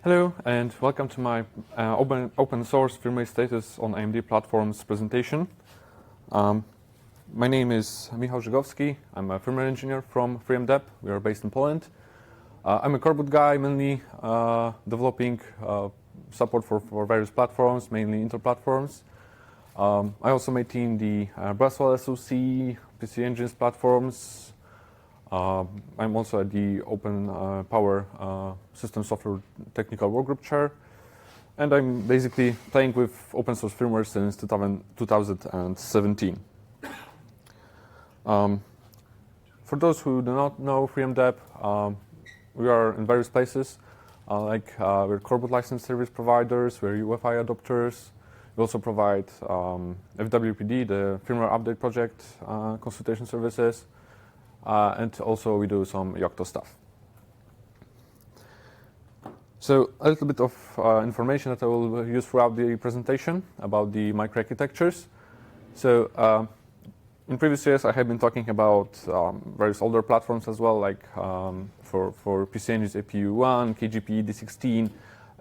Hello and welcome to my open source firmware status on AMD platforms presentation. My name is Michał Żygowski. I'm a firmware engineer from FreeMDep. We are based in Poland. I'm a coreboot guy, mainly developing support for various platforms, mainly Intel platforms. I also maintain the Braswell SoC, PC Engines platforms. I'm also at the Open Power System Software Technical Workgroup Chair, and I'm basically playing with open source firmware since 2017. For those who do not know FreeMDep, we are in various places, we're coreboot license service providers, we're UEFI adopters. We also provide FWPD, the Firmware Update Project consultation services. And also we do some Yocto stuff. So a little bit of information that I will use throughout the presentation about the microarchitectures. So in previous years I have been talking about various older platforms as well, like for PC Engines APU1, KGP D16,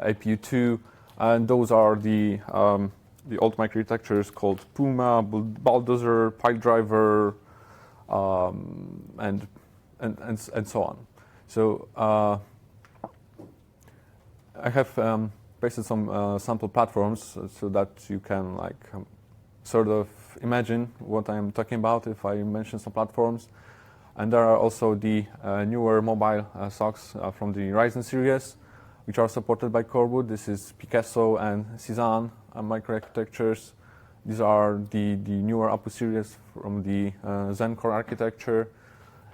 APU2, and those are the old microarchitectures called Puma, Bulldozer, Piledriver, and so on. So I have pasted some sample platforms so that you can sort of imagine what I'm talking about if I mention some platforms. And there are also the newer mobile SoCs from the Ryzen series, which are supported by coreboot. This is Picasso and Cezanne microarchitectures. These are the newer APU series from the Zen core architecture.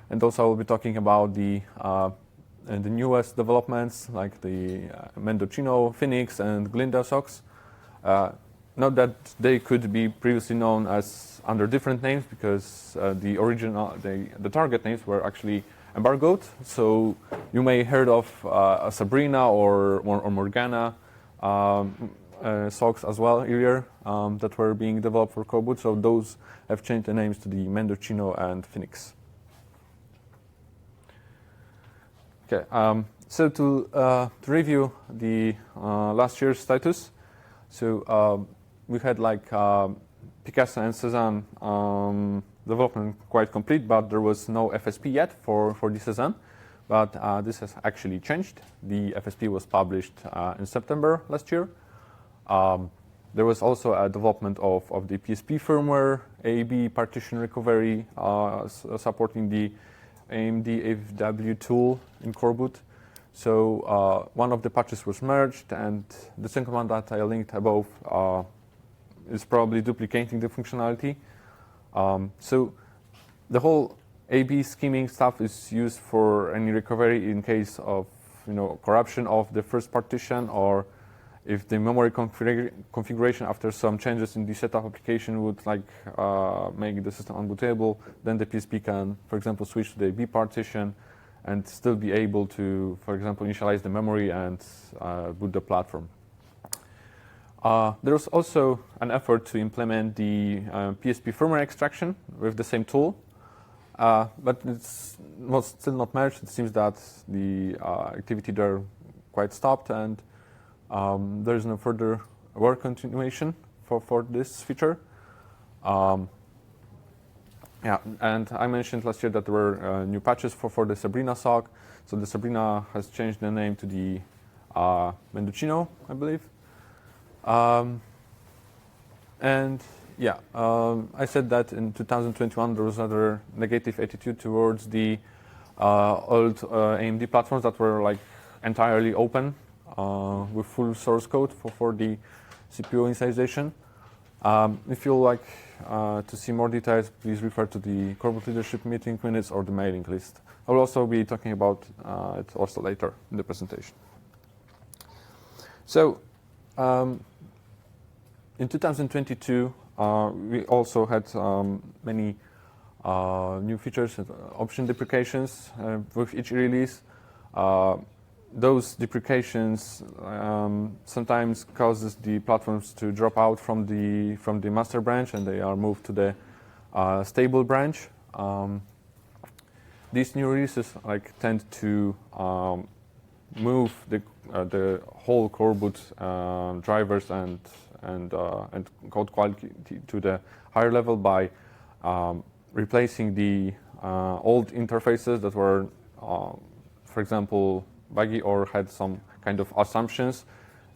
And also I will be talking about the newest developments like the Mendocino, Phoenix, and Glinda SoCs. Not that they could be previously known as under different names, because the target names were actually embargoed. So you may heard of Sabrina or Morgana SoCs as well earlier that were being developed for coreboot. So those have changed the names to the Mendocino and Phoenix. Okay, so to review the last year's status, so we had Picasso and Cezanne development quite complete, but there was no FSP yet for the Cezanne. But this has actually changed. The FSP was published in September last year. There was also a development of the PSP firmware, AAB partition recovery, supporting the AMD FW tool in coreboot. So one of the patches was merged, and the second one that I linked above is probably duplicating the functionality. So the whole AB scheming stuff is used for any recovery in case of corruption of the first partition, or if the memory configuration after some changes in the setup application would make the system unbootable, then the PSP can, for example, switch to the B partition and still be able to, for example, initialize the memory and boot the platform. There was also an effort to implement the PSP firmware extraction with the same tool, but it's still not merged. It seems that the activity there quite stopped, and there is no further work continuation for this feature. Yeah, and I mentioned last year that there were new patches for the Sabrina SoC. So the Sabrina has changed the name to the Mendocino, I believe. And yeah, I said that in 2021 there was another negative attitude towards the old AMD platforms that were entirely open with full source code for the CPU initialization. If you like to see more details, please refer to the coreboot leadership meeting minutes or the mailing list. I will also be talking about it also later in the presentation. So in 2022, we also had many new features and option deprecations with each release. Those deprecations sometimes causes the platforms to drop out from the master branch, and they are moved to the stable branch. These new releases tend to move the whole coreboot drivers and code quality to the higher level by replacing the old interfaces that were, for example, buggy or had some kind of assumptions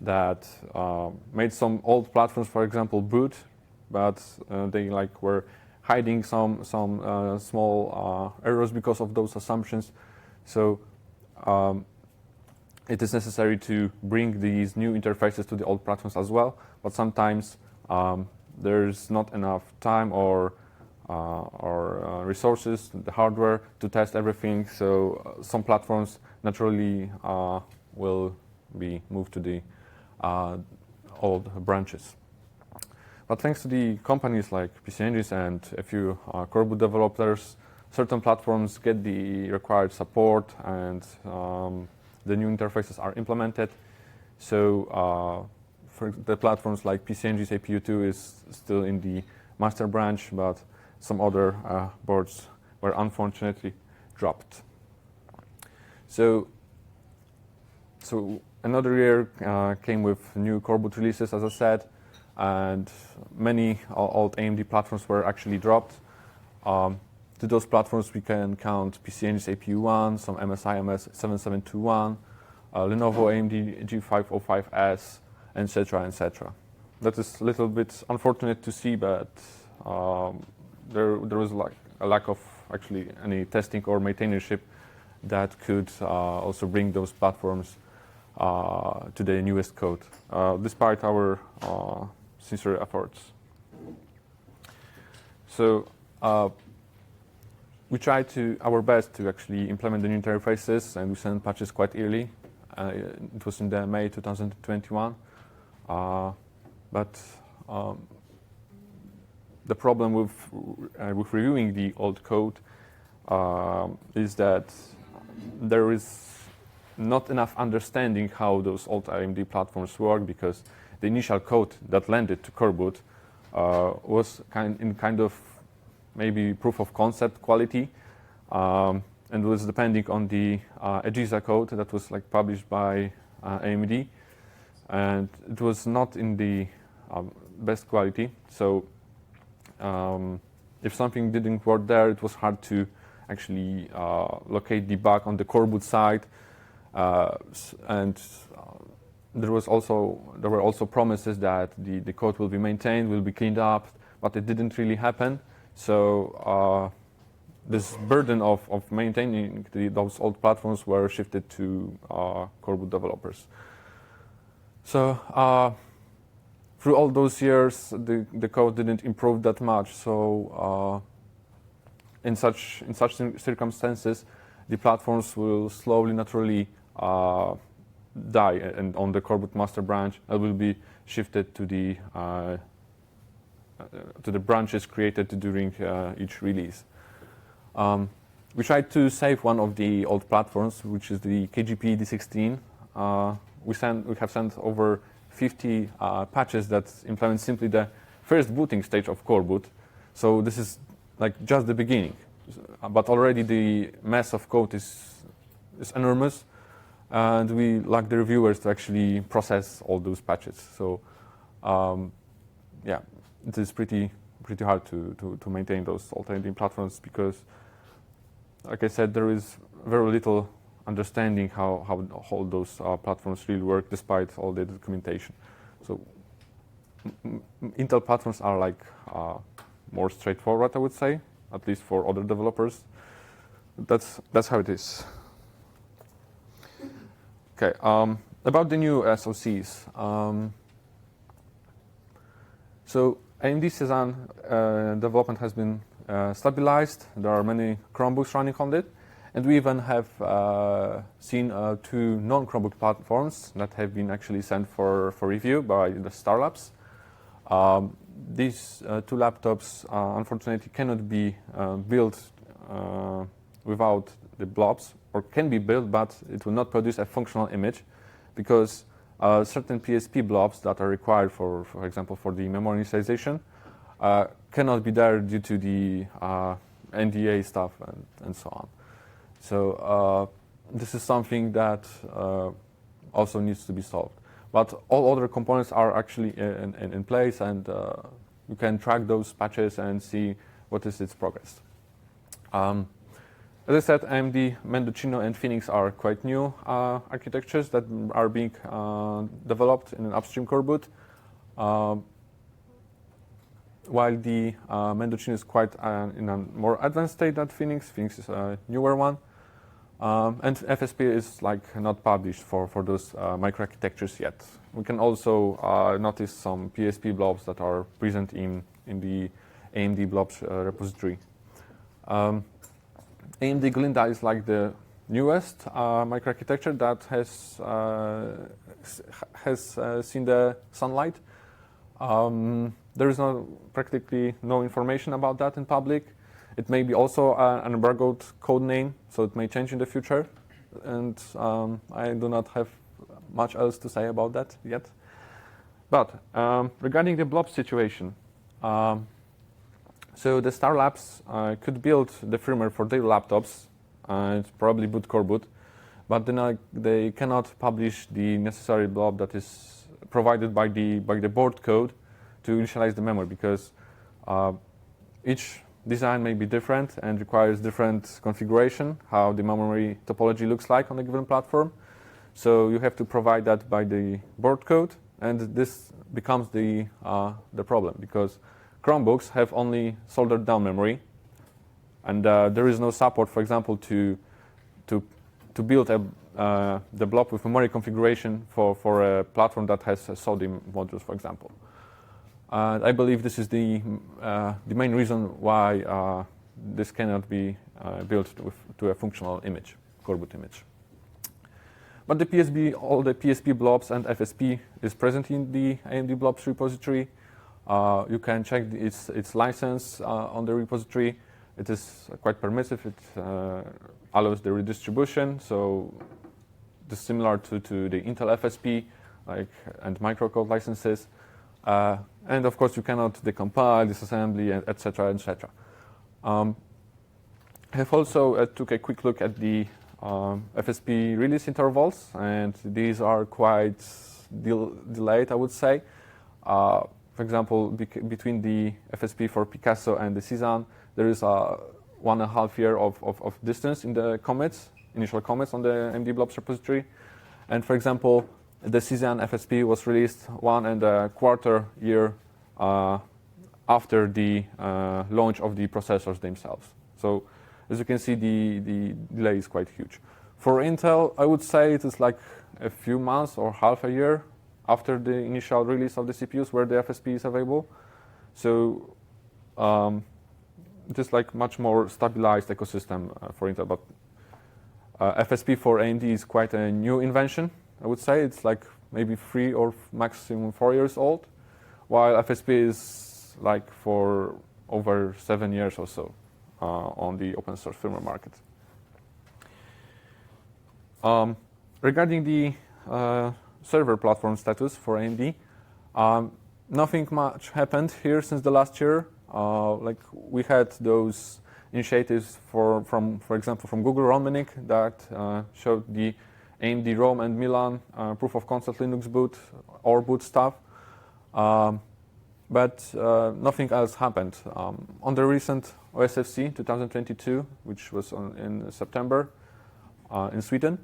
that made some old platforms, for example, boot, but they were hiding some small errors because of those assumptions. So it is necessary to bring these new interfaces to the old platforms as well, but sometimes there's not enough time or resources, the hardware to test everything. So some platforms naturally will be moved to the old branches. But thanks to the companies like PC Engines and a few coreboot developers, certain platforms get the required support and the new interfaces are implemented. So for the platforms like PC Engines APU2 is still in the master branch, but some other boards were unfortunately dropped. So another year came with new coreboot releases, as I said, and many old AMD platforms were actually dropped. To those platforms we can count PC Engines APU1, some MSI MS7721, Lenovo AMD G505S, etc., etc. That is a little bit unfortunate to see, but there was a lack of actually any testing or maintainership that could also bring those platforms to the newest code, despite our sincere efforts. So we tried our best to actually implement the new interfaces, and we sent patches quite early. It was in the May 2021, but the problem with reviewing the old code is that there is not enough understanding how those old AMD platforms work, because the initial code that landed to coreboot was kind of maybe proof of concept quality, and was depending on the AGESA code that was published by AMD, and it was not in the best quality. So if something didn't work there, it was hard to actually locate the bug on the coreboot side, and there were also promises that the code will be maintained, will be cleaned up, but it didn't really happen. So this burden of maintaining those old platforms were shifted to coreboot developers. So through all those years, the code didn't improve that much. So in such circumstances, the platforms will slowly, naturally die, and on the coreboot master branch, it will be shifted to the branches created during each release. We tried to save one of the old platforms, which is the KGP D16. We have sent over 50 patches that implement simply the first booting stage of coreboot. So this is just the beginning, but already the mess of code is enormous, and we lack the reviewers to actually process all those patches. So yeah, it is pretty hard to maintain those alternative platforms, because, like I said, there is very little understanding how all those platforms really work, despite all the documentation. So Intel platforms are more straightforward, I would say, at least for other developers. That's how it is. Okay, about the new SoCs. So AMD Cezanne development has been stabilized. There are many Chromebooks running on it, and we even have seen 2 non-Chromebook platforms that have been actually sent for review by the Starlabs. These 2 laptops unfortunately cannot be built without the blobs, or can be built, but it will not produce a functional image, because certain PSP blobs that are required for example, for the memory initialization cannot be there due to the NDA stuff and so on. So this is something that also needs to be solved. But all other components are actually in place, and you can track those patches and see what is its progress. As I said, AMD, Mendocino, and Phoenix are quite new architectures that are being developed in an upstream coreboot. While the Mendocino is quite in a more advanced state than Phoenix. Phoenix is a newer one. And FSP is like not published for those microarchitectures yet. We can also notice some PSP blobs that are present in the AMD blobs repository. AMD Glinda is like the newest microarchitecture that has seen the sunlight. There is practically no information about that in public. It may be also an embargoed code name, so it may change in the future. And I do not have much else to say about that yet. But regarding the blob situation, so the Star Labs could build the firmware for their laptops and probably boot coreboot, but then they cannot publish the necessary blob that is provided by the board code to initialize the memory, because each design may be different and requires different configuration, how the memory topology looks like on a given platform. So you have to provide that by the board code, and this becomes the problem, because Chromebooks have only soldered down memory, and there is no support, for example, to build the blob with memory configuration for a platform that has SODIMM modules, for example. I believe this is the main reason why this cannot be built to a functional image, coreboot image. But all the PSP blobs and FSP is present in the AMD blobs repository. You can check its license on the repository. It is quite permissive. It allows the redistribution, so it's similar to the Intel FSP and microcode licenses. And of course, you cannot decompile, disassembly, etc., etc. I have also took a quick look at the FSP release intervals, and these are quite delayed, I would say. For example, between the FSP for Picasso and the Cezanne, there is a 1.5 year of distance in the commits, initial commits on the AMD blobs repository. And for example, the Cezanne FSP was released 1.25 years after the launch of the processors themselves. So as you can see, the delay is quite huge. For Intel, I would say it is like a few months or half a year after the initial release of the CPUs where the FSP is available. So it is like much more stabilized ecosystem for Intel. But FSP for AMD is quite a new invention, I would say. It's like maybe 3 or maximum 4 years old, while FSP is like for over 7 years or so on the open source firmware market. Regarding the server platform status for AMD, nothing much happened here since the last year. Like we had those initiatives for example, from Google Romanic that showed the AMD Rome and Milan proof of concept Linux boot or boot stuff, but nothing else happened. On the recent OSFC 2022, which was in September in Sweden,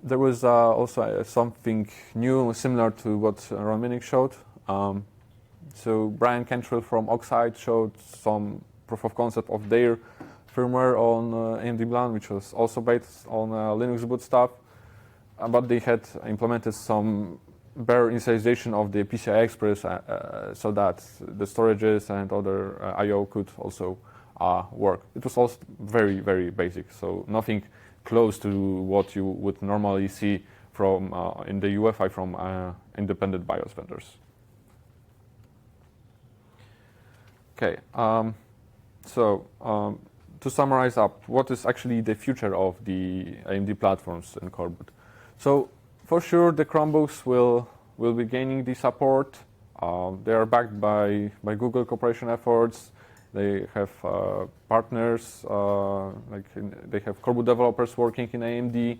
there was also something new, similar to what Romanic showed. So Brian Cantrell from Oxide showed some proof of concept of their firmware on AMD Milan, which was also based on Linux boot stuff, but they had implemented some bare initialization of the PCI Express so that the storages and other I/O could also work. It was also very, very basic, so nothing close to what you would normally see from in the UEFI from independent BIOS vendors. Okay, so to summarize up, what is actually the future of the AMD platforms and coreboot? So for sure, the Chromebooks will be gaining the support. They are backed by Google Corporation efforts. They have partners, they have coreboot developers working in AMD,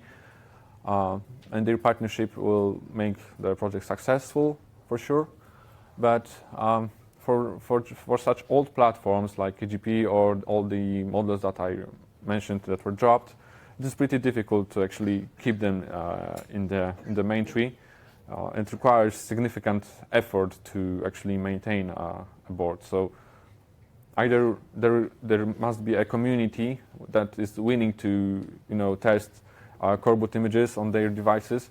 and their partnership will make the project successful for sure. But for such old platforms like KGP or all the models that I mentioned that were dropped, it is pretty difficult to actually keep them in the main tree. It requires significant effort to actually maintain a board. So either there must be a community that is willing to test coreboot images on their devices,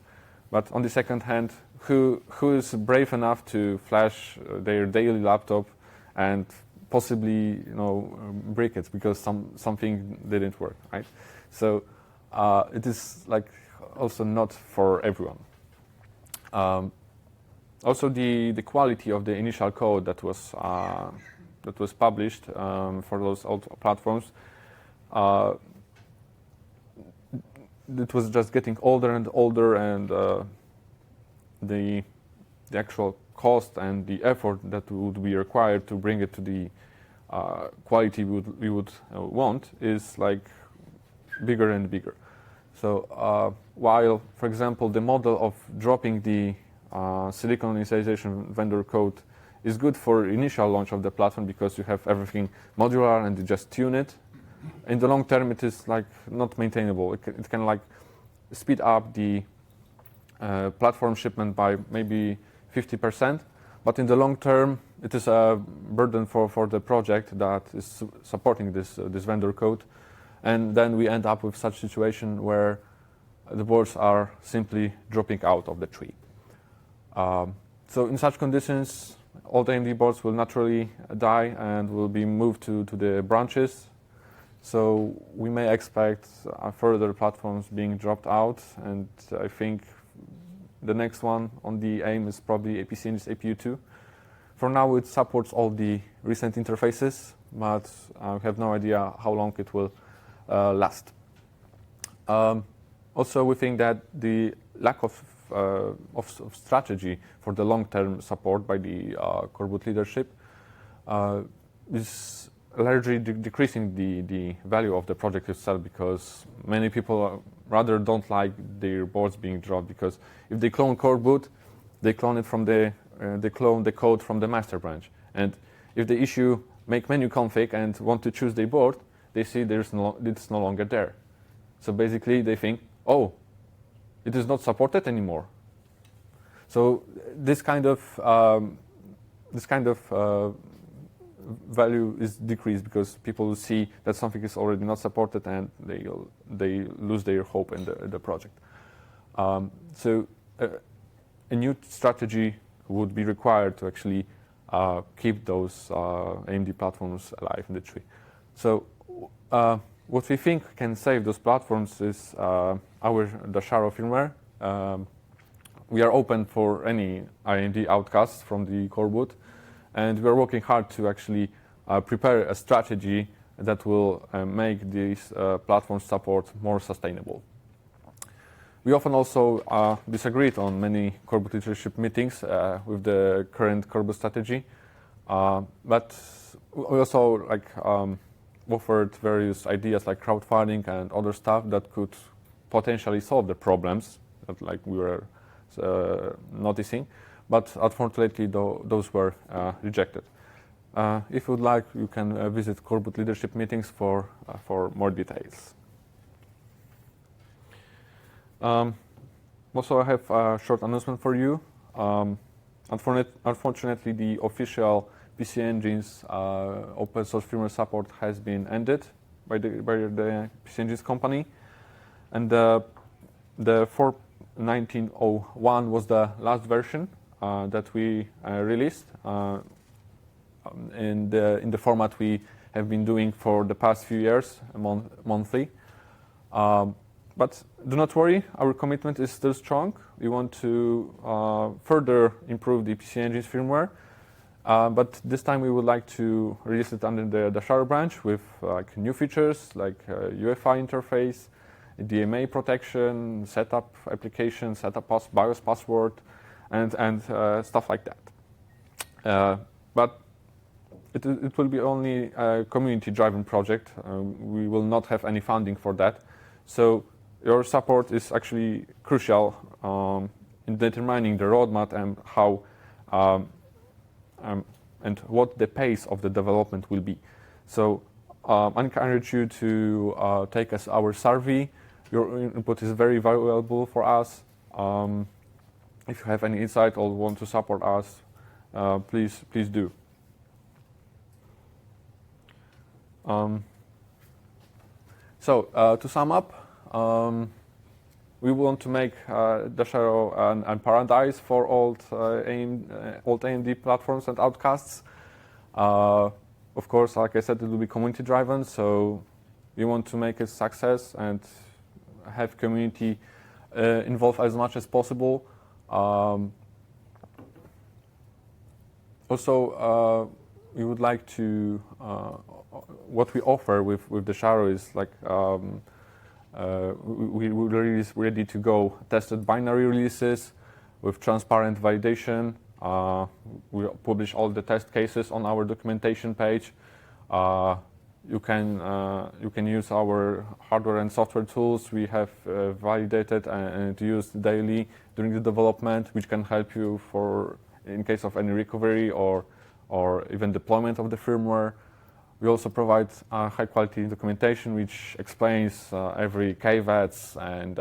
but on the second hand, who is brave enough to flash their daily laptop and possibly break it because something didn't work, right? So it is also not for everyone. Also, the quality of the initial code that was published for those old platforms, it was just getting older and older, and the actual cost and the effort that would be required to bring it to the quality we would want is bigger and bigger. So while, for example, the model of dropping the silicon initialization vendor code is good for initial launch of the platform because you have everything modular and you just tune it, in the long term it is not maintainable. It can speed up the platform shipment by maybe 50%, but in the long term it is a burden for the project that is supporting this vendor code, and then we end up with such situation where the boards are simply dropping out of the tree. So in such conditions, all the AMD boards will naturally die and will be moved to the branches. So we may expect further platforms being dropped out, and I think the next one on the AIM is probably PC Engine's APU2. For now, it supports all the recent interfaces, but I have no idea how long it will last. Also, we think that the lack of strategy for the long-term support by the coreboot leadership is largely decreasing the value of the project itself, because many people rather don't like their boards being dropped, because if they clone coreboot, they clone it from they clone the code from the master branch, and if they issue make menu config and want to choose their board, they see it's no longer there. So basically they think, oh, it is not supported anymore. So this kind of value is decreased because people see that something is already not supported and they lose their hope in the project. So a new strategy would be required to actually keep those AMD platforms alive in the tree. So what we think can save those platforms is the Sharo firmware. We are open for any AMD outcasts from the coreboot, and we are working hard to actually prepare a strategy that will make these platform support more sustainable. We often also disagreed on many coreboot leadership meetings with the current coreboot strategy, but we also offered various ideas like crowdfunding and other stuff that could potentially solve the problems that we were noticing, but unfortunately those were rejected. If you would like, you can visit coreboot leadership meetings for more details. Also, I have a short announcement for you. Unfortunately, the official PC Engine's open source firmware support has been ended by the PC Engine's company, and the 4.19.01 was the last version that we released in the format we have been doing for the past few years, monthly. But do not worry, our commitment is still strong. We want to further improve the PC Engine's firmware, but this time we would like to release it under the Sharo branch with new features like UEFI interface, DMA protection, setup application, setup BIOS password, and stuff like that. But it will be only a community-driven project. We will not have any funding for that. So your support is actually crucial in determining the roadmap and how and what the pace of the development will be. So I encourage you to take our survey. Your input is very valuable for us. If you have any insight or want to support us, please do. To sum up, we want to make Dashero an paradise for old AMD platforms and outcasts. Of course, like I said, it will be community-driven, so we want to make a success and have community involved as much as possible. Also, we would like to what we offer with Dashero is like we release ready-to-go tested binary releases with transparent validation. We publish all the test cases on our documentation page. You can use our hardware and software tools we have validated and used daily during the development, which can help you in case of any recovery or even deployment of the firmware. We also provide high quality documentation which explains every caveats and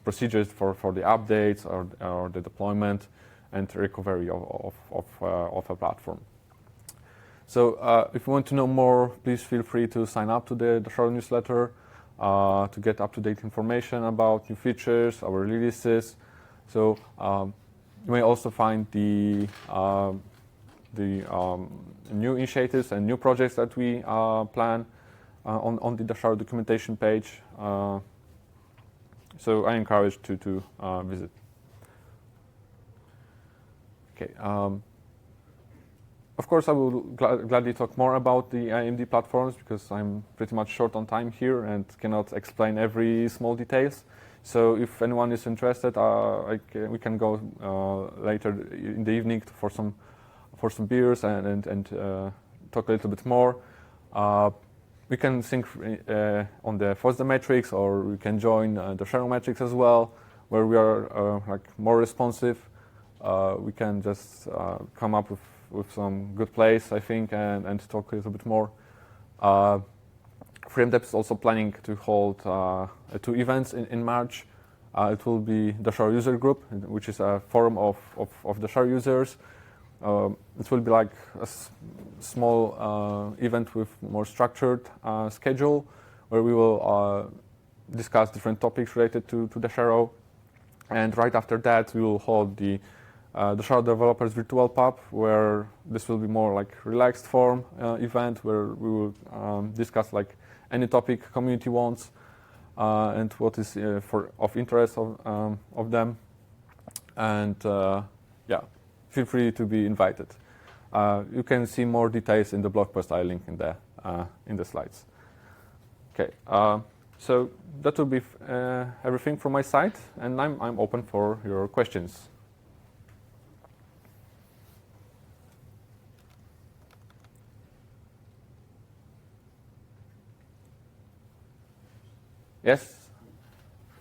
procedures for the updates or the deployment and recovery of a platform. So if you want to know more, please feel free to sign up to the Dashero newsletter to get up-to-date information about new features, our releases. So you may also find the new initiatives and new projects that we plan on the Dashero documentation page. So I encourage you to visit. Okay. Of course, I will gladly talk more about the AMD platforms because I'm pretty much short on time here and cannot explain every small details. So if anyone is interested, we can go later in the evening for some beers and talk a little bit more. We can sync on the FOSDEM matrix, or we can join the Dashero matrix as well, where we are more responsive. We can just come up with some good place, I think, and talk a little bit more. FrameDev is also planning to hold 2 events in March. It will be the Dashero user group, which is a forum of Dashero users. It will be like a small event with more structured schedule, where we will discuss different topics related to Dashero. And right after that, we will hold the Dashero Developers Virtual Pub, where this will be more like relaxed form event, where we will discuss like any topic community wants and what is of interest of them. And yeah, feel free to be invited. You can see more details in the blog post I link in the slides. Okay, so that will be everything from my side, and I'm open for your questions. Yes?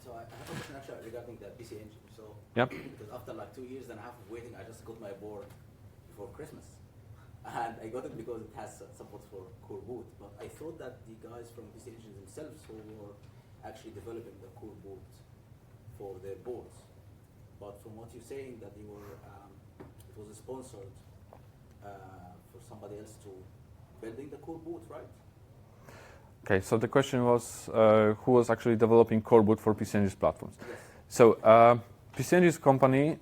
So I have a question actually regarding the PC Engine. So yep. Because after like 2 years and a half of waiting, I just got my board before Christmas. And I got it because it has support for coreboot. But I thought that the guys from PC Engine themselves who were actually developing the coreboot for their boards. But from what you're saying, that you were, it was sponsored for somebody else to building the coreboot, right? Okay, so the question was who was actually developing coreboot for PC Engine's platforms. Yes. So PC Engine's company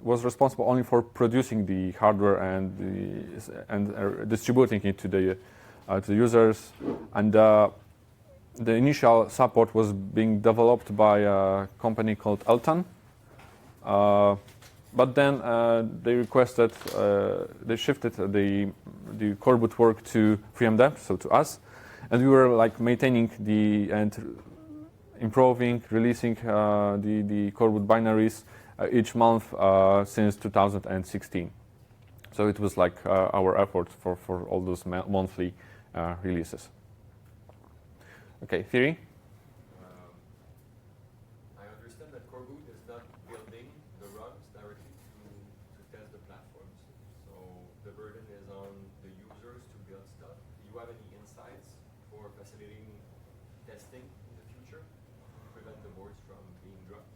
was responsible only for producing the hardware and distributing it to the users, and the initial support was being developed by a company called Elton. But then they requested, they shifted the coreboot work to FreeMDev, so to us. And we were like maintaining and improving, releasing the coreboot binaries each month since 2016. So it was like our effort for all those monthly releases. Okay, theory? I understand that coreboot is not building the ROMs directly to test the platforms. So the burden is on the users to build stuff. Do you have any insights for facilitating testing in the future to prevent the boards from being dropped?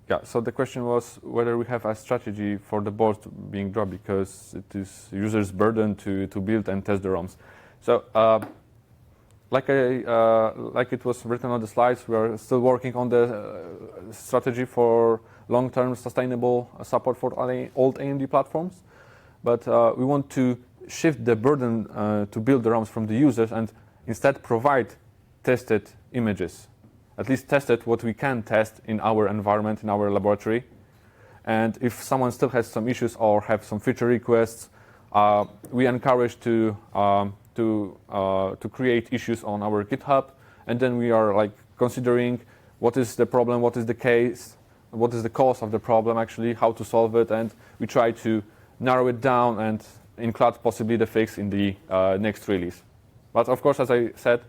Yeah, so the question was whether we have a strategy for the boards being dropped because it is users' burden to build and test the ROMs. So like it was written on the slides, we are still working on the strategy for long-term sustainable support for old AMD platforms. But we want to shift the burden to build the ROMs from the users and instead provide tested images. At least tested what we can test in our environment, in our laboratory. And if someone still has some issues or have some feature requests, we encourage to create issues on our GitHub, and then we are like considering what is the problem, what is the case, what is the cause of the problem actually, how to solve it, and we try to narrow it down and include possibly the fix in the next release. But of course, as I said,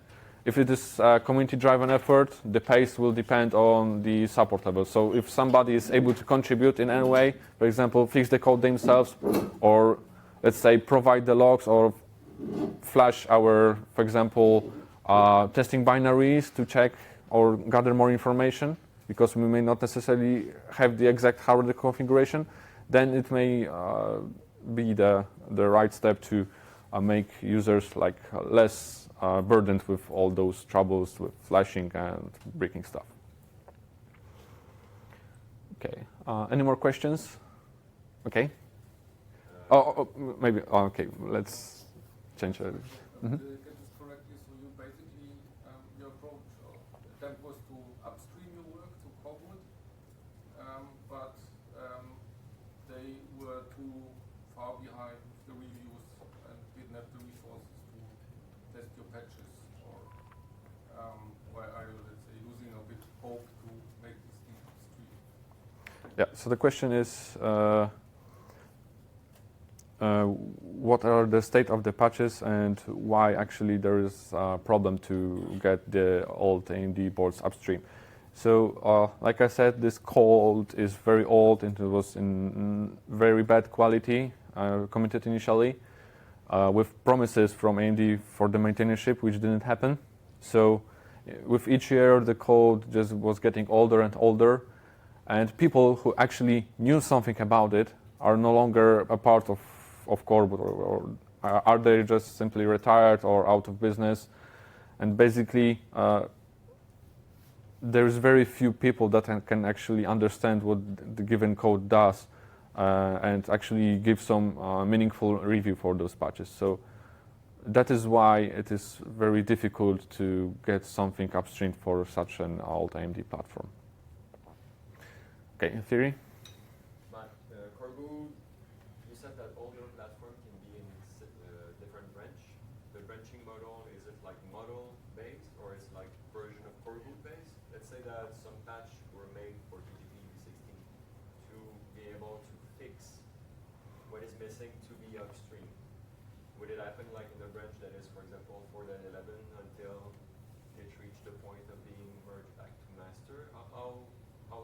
if it is a community-driven effort, the pace will depend on the support level. So if somebody is able to contribute in any way, for example, fix the code themselves, or let's say provide the logs or flash our, for example, testing binaries to check or gather more information, because we may not necessarily have the exact hardware configuration, then it may be the right step to make users like less burdened with all those troubles with flashing and breaking stuff. Okay. Any more questions? Okay. Maybe. Okay. Let's change it. Get this correctly. So you basically your approach or attempt was to upstream your work to coreboot, but they were too far behind the reviews and didn't have the resources to test your patches, or why are you, let's say, losing a bit hope to make this thing upstream? Yeah. So the question is, what are the state of the patches and why actually there is a problem to get the old AMD boards upstream. So, like I said, this code is very old and it was in very bad quality, committed initially, with promises from AMD for the maintainership, which didn't happen. So, with each year, the code just was getting older and older, and people who actually knew something about it are no longer a part of coreboot, or are they just simply retired or out of business? And basically, there's very few people that can actually understand what the given code does and actually give some meaningful review for those patches. So that is why it is very difficult to get something upstream for such an old AMD platform. Okay, in theory? But coreboot, you said that all your platform can be in different branch. The branching model, is it like model based or is it like version of coreboot based? Let's say that some patch were made for TGP v16 to be able to fix what is missing to be upstream. Would it happen like in a branch that is, for example, 4.11 until it reached the point of being merged back to master? How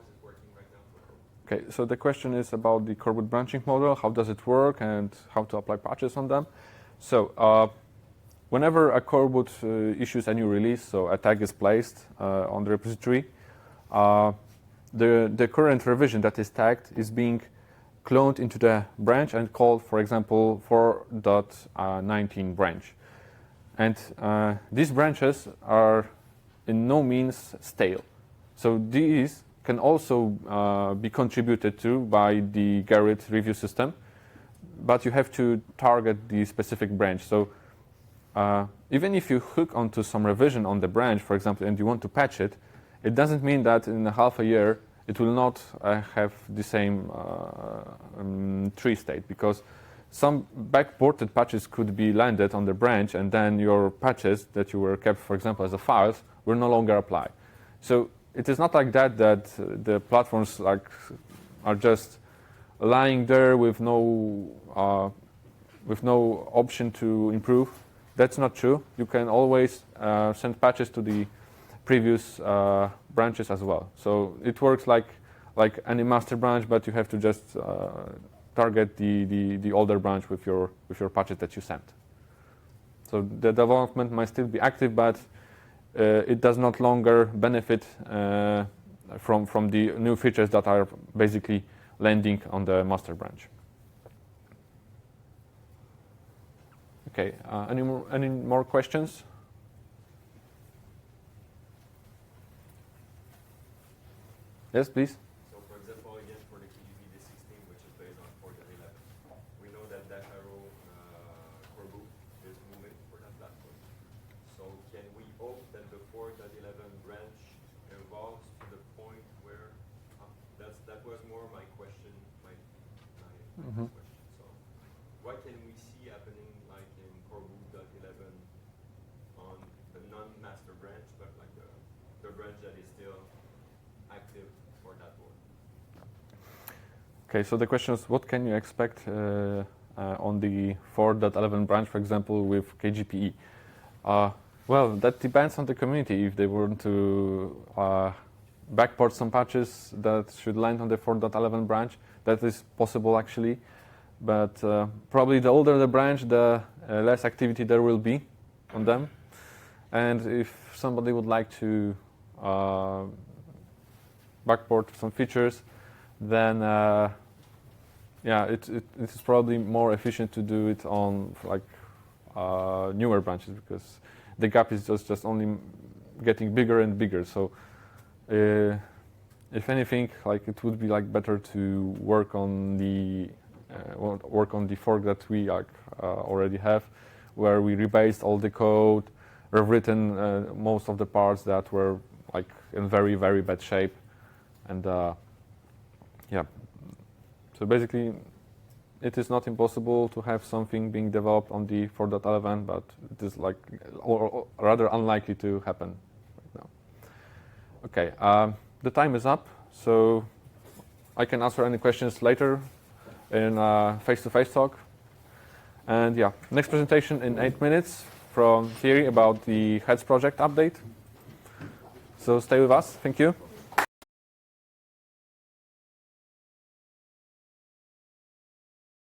is it working right now for coreboot? Okay, so the question is about the coreboot branching model. How does it work and how to apply patches on them? So whenever a coreboot issues a new release, so a tag is placed on the repository, the current revision that is tagged is being cloned into the branch and called, for example, 4.19 branch. And these branches are in no means stale. So these can also be contributed to by the Garrett review system, but you have to target the specific branch. So even if you hook onto some revision on the branch, for example, and you want to patch it, it doesn't mean that in half a year it will not have the same tree state, because some backported patches could be landed on the branch, and then your patches that you were kept, for example, as a files, will no longer apply. So it is not like that the platforms are just lying there with no option to improve. That's not true. You can always send patches to the previous branches as well. So it works like any master branch, but you have to just target the older branch with your patches that you sent. So the development might still be active, but it does not longer benefit from the new features that are basically landing on the master branch. Okay, any more questions? Yes, please. So, for example, again, for the KGP D16, which is based on 4.11, we know that arrow coreboot is moving for that platform. So, can we hope that the 4.11 branch evolves to the point where that was more my question, my question. So, what can we see happening like in coreboot.11 on the non-master branch, but like the branch that is still active for that board? Okay, so the question is, what can you expect on the 4.11 branch, for example, with KGPE? Well, that depends on the community. If they want to backport some patches that should land on the 4.11 branch, that is possible actually. But probably the older the branch, the less activity there will be on them. And if somebody would like to backport some features, then yeah, it is probably more efficient to do it on like newer branches, because the gap is just only getting bigger and bigger. So if anything, like it would be like better to work on the fork that we already have, where we rebased all the code, rewritten most of the parts that were like in very, very bad shape. And yeah, so basically it is not impossible to have something being developed on the 4.11, but it is like or rather unlikely to happen right now. Okay, the time is up, so I can answer any questions later in face-to-face talk. And yeah, next presentation in 8 minutes from Thierry about the Heads project update. So stay with us. Thank you.